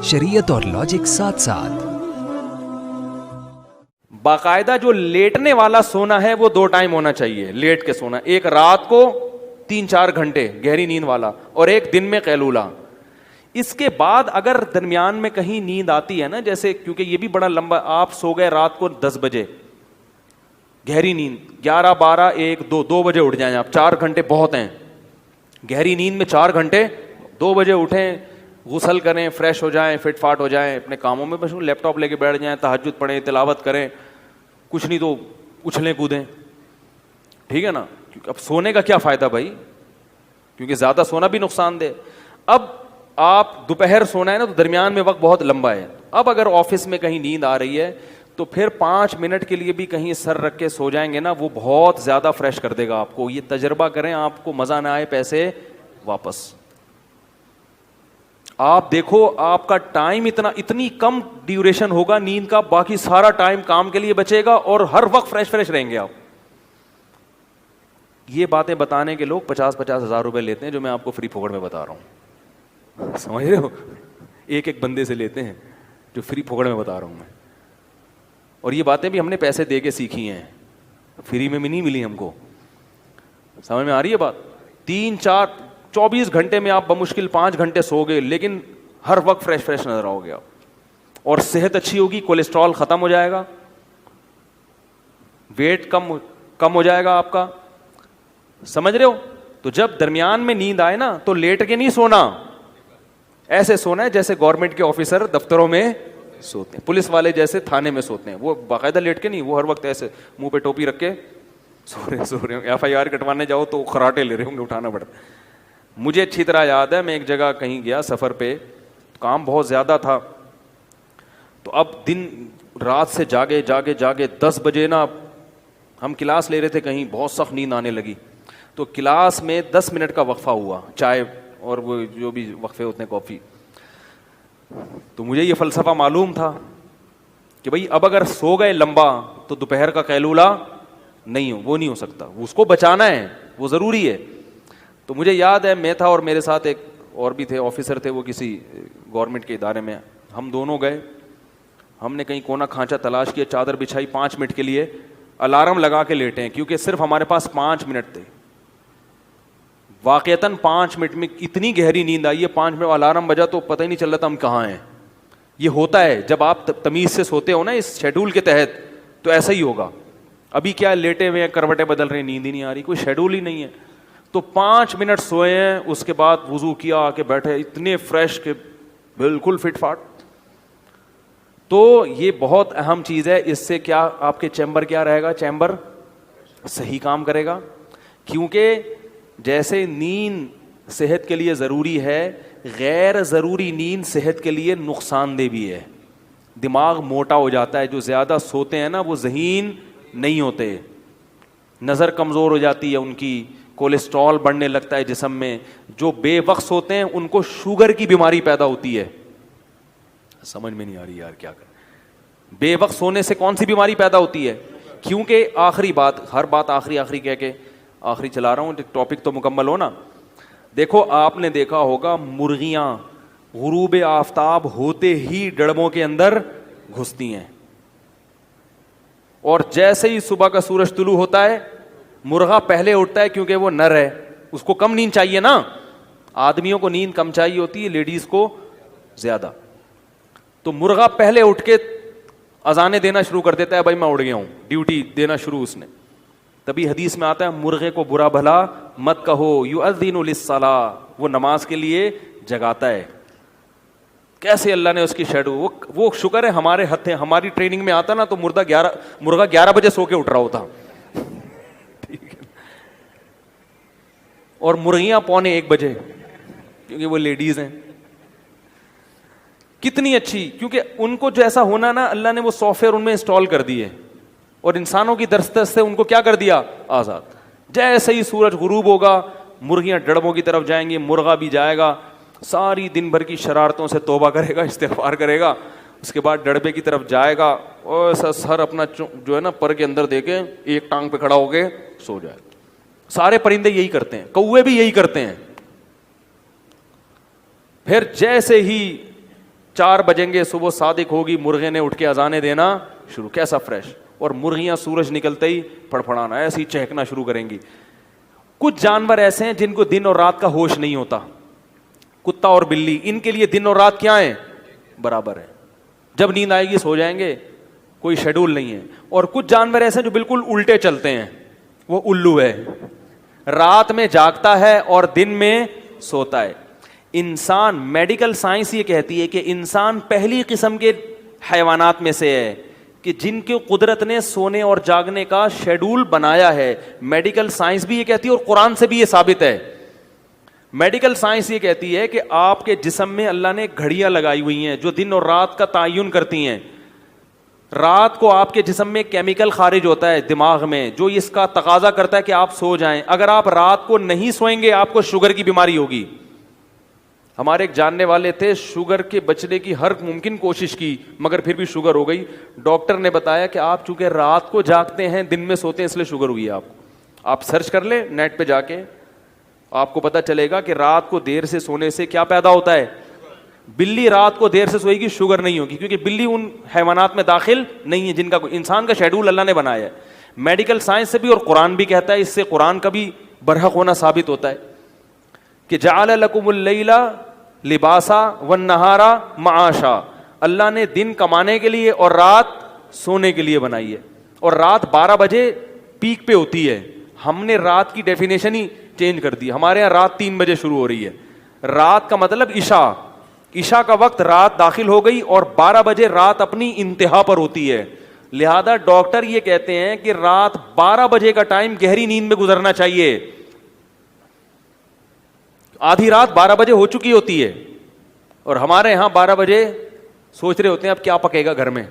शरीयत और लॉजिक साथ साथ। बाकायदा जो लेटने वाला सोना है वो 2 टाइम होना चाहिए, लेट के सोना, एक रात को 3-4 घंटे गहरी नींद वाला और एक दिन में कैलूला। इसके बाद अगर दरमियान में कहीं नींद आती है ना, जैसे क्योंकि ये भी बड़ा लंबा, आप सो गए रात को 10 बजे गहरी नींद, 11, 12, 1, 2 बजे उठ जाएं आप, 4 घंटे बहुत हैं गहरी नींद में, 4 घंटे, 2 बजे उठें, गुसल करें, फ्रेश हो जाएं, फिट फाट हो जाएं, अपने कामों में बस लैपटॉप लेके बैठ जाएं, तहज्जुद पढ़ें, तिलावत करें, कुछ नहीं तो उछलें कूदें, ठीक है ना। क्योंकि अब सोने का क्या फायदा भाई, क्योंकि ज्यादा सोना भी नुकसानदेह। अब आप दोपहर सोना है ना, तो दरमियान में वक्त बहुत लंबा है। अब अगर ऑफिस में कहीं नींद आ रही है तो फिर 5 मिनट के लिए भी कहीं सर रख के सो जाएंगे ना, वो बहुत ज्यादा फ्रेश कर देगा आपको। ये तजर्बा करें, आपको मजा ना आए पैसे वापस। आप देखो आपका टाइम इतनी कम ड्यूरेशन होगा नींद का, बाकी सारा टाइम काम के लिए बचेगा और हर वक्त फ्रेश रहेंगे आप। ये बातें बताने के लोग 50-50 हज़ार रुपए लेते हैं, जो मैं आपको फ्री फोकट में बता रहा हूं, समझ रहे हो। एक बंदे से लेते हैं जो फ्री फोकट में बता रहा हूं मैं। और ये बातें भी हमने पैसे दे के सीखी हैं, फ्री में भी नहीं मिली हमको, समझ में आ रही है बात। 24 घंटे में आप बमुश्किल 5 घंटे सो गए, लेकिन हर वक्त फ्रेश नजर आओगे आप, और सेहत अच्छी होगी, कोलेस्ट्रॉल खत्म हो जाएगा, वेट कम हो जाएगा आपका, समझ रहे हो। तो जब दरमियान में नींद आए ना, तो लेट के नहीं सोना, ऐसे सोना है जैसे गवर्नमेंट के ऑफिसर दफ्तरों में सोते हैं, पुलिस वाले जैसे थाने में सोते हैं, वो बाकायदा लेट के नहीं, वो हर वक्त ऐसे मुंह पे टोपी रख के सो रहे हो। FIR कटवाने जाओ तो खराटे ले रहे होंगे, उठाना पड़ता। मुझे अच्छी तरह याद है, मैं एक जगह कहीं गया सफर पे, काम बहुत ज्यादा था, तो अब दिन रात से जागे 10 बजे ना हम क्लास ले रहे थे कहीं, बहुत सख्त नींद आने लगी, तो क्लास में 10 मिनट का वक्फा हुआ, चाय और वो जो भी वक्फे होते हैं, कॉफी। तो मुझे ये फलसफा मालूम था कि भाई अब अगर सो गए लंबा तो दोपहर का कैलूला नहीं हो सकता, उसको बचाना है, वो जरूरी है। तो मुझे याद है, मैं था और मेरे साथ एक और भी थे, ऑफिसर थे, वो किसी गवर्नमेंट के इदारे में, हम दोनों गए, हमने कहीं कोना खांचा तलाश किया, चादर बिछाई, 5 मिनट के लिए अलार्म लगा के लेटे हैं, क्योंकि सिर्फ हमारे पास 5 मिनट थे। वाकईतन 5 मिनट में इतनी गहरी नींद आई है, 5 मिनट अलार्म बजा तो पता ही नहीं चल रहा था हम कहाँ हैं। ये होता है जब आप तमीज से सोते हो ना इस शेड्यूल के तहत, तो ऐसा ही होगा। अभी क्या लेटे हुए हैं, करवटें बदल रहे हैं, नींद ही नहीं आ रही, कोई शेड्यूल ही नहीं है। तो 5 मिनट सोए हैं, उसके बाद वुजू किया, आके बैठे, इतने फ्रेश के बिल्कुल फिट फाट। तो ये बहुत अहम चीज है, इससे क्या आपके चैम्बर क्या रहेगा, चैम्बर सही काम करेगा। क्योंकि जैसे नींद सेहत के लिए जरूरी है, गैर जरूरी नींद सेहत के लिए नुकसानदेह भी है। दिमाग मोटा हो जाता है, जो ज्यादा सोते हैं ना वो ज़हीन नहीं होते, नजर कमजोर हो जाती है उनकी, कोलेस्ट्रॉल बढ़ने लगता है जिस्म में। जो बेवक्त सोते हैं उनको शुगर की बीमारी पैदा होती है। समझ में नहीं आ रही यार क्या करें। बेवक्त सोने से कौन सी बीमारी पैदा होती है? क्योंकि आखिरी बात, हर बात आखिरी कह के आखिरी चला रहा हूं, टॉपिक तो मुकम्मल हो ना। देखो आपने देखा होगा मुर्गियां गुरूब आफ्ताब होते ही डड़बों के अंदर घुसती हैं, और जैसे ही सुबह का सूरज तुलू होता है मुर्गा पहले उठता है, क्योंकि वो नर है, उसको कम नींद चाहिए ना। आदमियों को नींद कम चाहिए होती है, लेडीज को ज्यादा। तो मुर्गा पहले उठ के अजाने देना शुरू कर देता है, भाई मैं उड़ गया हूं, ड्यूटी देना शुरू उसने। तभी हदीस में आता है मुर्गे को बुरा भला मत कहो, युअज़्ज़िनु लिस्सलाह, वो नमाज के लिए जगाता है। कैसे अल्लाह ने उसकी शेडू, वो शुक्र है हमारे हथे, हमारी ट्रेनिंग में आता ना तो मुर्गा 11 बजे सो के उठ रहा होता, ठीक है। और मुर्गियां 1:45 बजे, क्योंकि वो लेडीज हैं। कितनी अच्छी, क्योंकि उनको जो ऐसा होना ना, अल्लाह ने वो सॉफ्टवेयर उनमें इंस्टॉल कर दिए, और इंसानों की दस्तक से उनको क्या कर दिया, आजाद। जैसे ही सूरज गुरूब होगा मुर्गियां डड़बों की तरफ जाएंगी, मुर्गा भी जाएगा, सारी दिन भर की शरारतों से तौबा करेगा, इस्तिग़फ़ार करेगा, उसके बाद डड़बे की तरफ जाएगा और सर अपना जो है ना पर के अंदर देके एक टांग पे खड़ा होके सो जाएगा। सारे परिंदे यही करते हैं, कौवे भी यही करते हैं। फिर जैसे ही 4 بجیں گے صبح صادق ہوگی, مرغے نے اٹھ کے اذانیں دینا شروع, کیسا فریش, اور مرغیاں سورج نکلتے ہی پھڑپھڑانا ایسے ہی چہکنا شروع کریں گی. کچھ جانور ایسے ہیں جن کو دن اور رات کا ہوش نہیں ہوتا, کتا اور بلی, ان کے لیے دن اور رات کیا ہیں, برابر ہے, جب نیند آئے گی سو جائیں گے, کوئی شیڈول نہیں ہے. اور کچھ جانور ایسے ہیں جو بالکل الٹے چلتے ہیں, وہ الو ہے, رات میں جاگتا ہے اور دن میں سوتا ہے. انسان, میڈیکل سائنس یہ کہتی ہے کہ انسان پہلی قسم کے حیوانات میں سے ہے کہ جن کے قدرت نے سونے اور جاگنے کا شیڈول بنایا ہے. میڈیکل سائنس بھی یہ کہتی ہے اور قرآن سے بھی یہ ثابت ہے. میڈیکل سائنس یہ کہتی ہے کہ آپ کے جسم میں اللہ نے گھڑیاں لگائی ہوئی ہیں جو دن اور رات کا تعین کرتی ہیں. رات کو آپ کے جسم میں کیمیکل خارج ہوتا ہے دماغ میں جو اس کا تقاضا کرتا ہے کہ آپ سو جائیں. اگر آپ رات کو نہیں سوئیں گے آپ کو شوگر کی بیماری ہوگی. ہمارے ایک جاننے والے تھے, شوگر کے بچنے کی ہر ممکن کوشش کی مگر پھر بھی شوگر ہو گئی. ڈاکٹر نے بتایا کہ آپ چونکہ رات کو جاگتے ہیں دن میں سوتے ہیں اس لیے شوگر ہوئی ہے آپ کو. آپ سرچ کر لیں نیٹ پہ جا کے, آپ کو پتا چلے گا کہ رات کو دیر سے سونے سے کیا پیدا ہوتا ہے. بلی رات کو دیر سے سوئے گی, شوگر نہیں ہوگی, کیونکہ بلی ان حیوانات میں داخل نہیں ہے جن کا انسان کا شیڈول اللہ نے بنایا ہے. میڈیکل سائنس سے بھی اور قرآن بھی کہتا ہے, اس سے قرآن کا بھی برحق ہونا ثابت ہوتا ہے کہ جعل لکم اللیل لباسا والنہارا معاشا, اللہ نے دن کمانے کے لیے اور رات سونے کے لیے بنائی ہے. اور رات 12 بجے پیک پہ ہوتی ہے, ہم نے رات کی ڈیفینیشن ہی چینج کر دی. ہمارے یہاں رات 3 بجے شروع ہو رہی ہے. رات کا مطلب عشاء, عشاء کا وقت رات داخل ہو گئی اور 12 بجے رات اپنی انتہا پر ہوتی ہے. لہذا ڈاکٹر یہ کہتے ہیں کہ رات 12 بجے کا ٹائم گہری نیند میں گزرنا چاہیے. آدھی رات 12 بجے ہو چکی ہوتی ہے اور ہمارے یہاں 12 بجے سوچ رہے ہوتے ہیں اب کیا پکے گا گھر میں,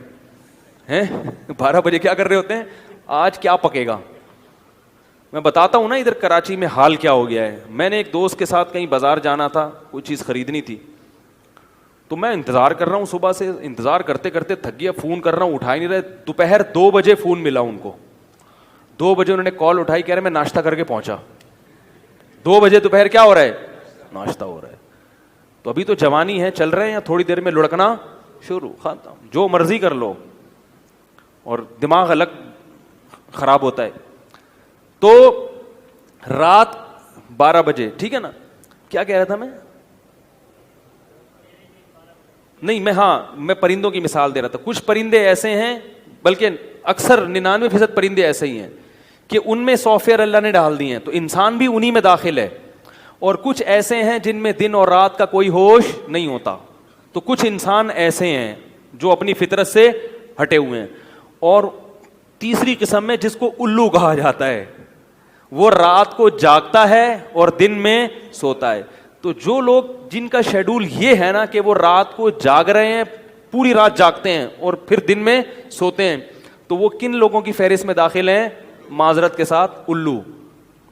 ہیں 12 بجے کیا کر رہے ہوتے ہیں, آج کیا پکے گا. میں بتاتا ہوں نا ادھر کراچی میں حال کیا ہو گیا ہے. میں نے ایک دوست کے ساتھ کہیں بازار جانا تھا, کوئی چیز خریدنی تھی, تو میں انتظار کر رہا ہوں, صبح سے انتظار کرتے کرتے تھک گیا, فون کر رہا ہوں اٹھا ہی نہیں رہے. دوپہر 2 بجے فون ملا ان کو, 2 بجے انہوں نے کال اٹھائی, کہہ رہے میں ناشتہ کر کے پہنچا. 2 بجے دوپہر کیا ہو رہا ہے, ناشتہ ہو رہا ہے. تو ابھی تو جوانی ہے, چل رہے ہیں, تھوڑی دیر میں لڑکنا شروع, ختم, جو مرضی کر لو, اور دماغ الگ خراب ہوتا ہے. تو رات 12 بجے, ٹھیک ہے نا, کیا کہہ رہا تھا میں, نہیں میں پرندوں کی مثال دے رہا تھا. کچھ پرندے ایسے ہیں, بلکہ اکثر 99% پرندے ایسے ہی ہیں کہ ان میں سافٹ ویئر اللہ نے ڈال دی ہیں, تو انسان بھی انہی میں داخل ہے. اور کچھ ایسے ہیں جن میں دن اور رات کا کوئی ہوش نہیں ہوتا. تو کچھ انسان ایسے ہیں جو اپنی فطرت سے ہٹے ہوئے ہیں. اور تیسری قسم میں جس کو الو کہا جاتا ہے, وہ رات کو جاگتا ہے اور دن میں سوتا ہے. تو جو لوگ جن کا شیڈول یہ ہے نا کہ وہ رات کو جاگ رہے ہیں, پوری رات جاگتے ہیں اور پھر دن میں سوتے ہیں, تو وہ کن لوگوں کی فہرست میں داخل ہیں, معذرت کے ساتھ الو.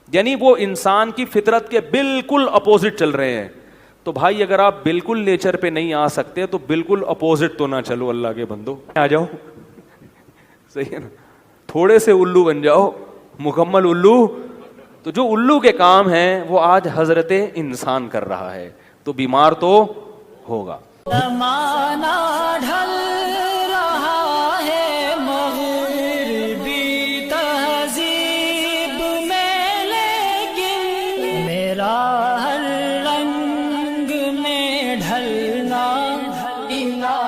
یعنی وہ انسان کی فطرت کے بالکل اپوزٹ چل رہے ہیں. تو بھائی اگر آپ بالکل نیچر پہ نہیں آ سکتے تو بالکل اپوزٹ تو نہ چلو, اللہ کے بندو آ جاؤ, صحیح ہے نا, تھوڑے سے الو بن جاؤ, مکمل الو. تو جو الو کے کام ہیں وہ آج حضرت انسان کر رہا ہے, تو بیمار تو ہوگا. زمانہ ڈھل رہا ہے مغربی تہذیب میں, لیکن میرا ہر رنگ میں ڈھلنا الہ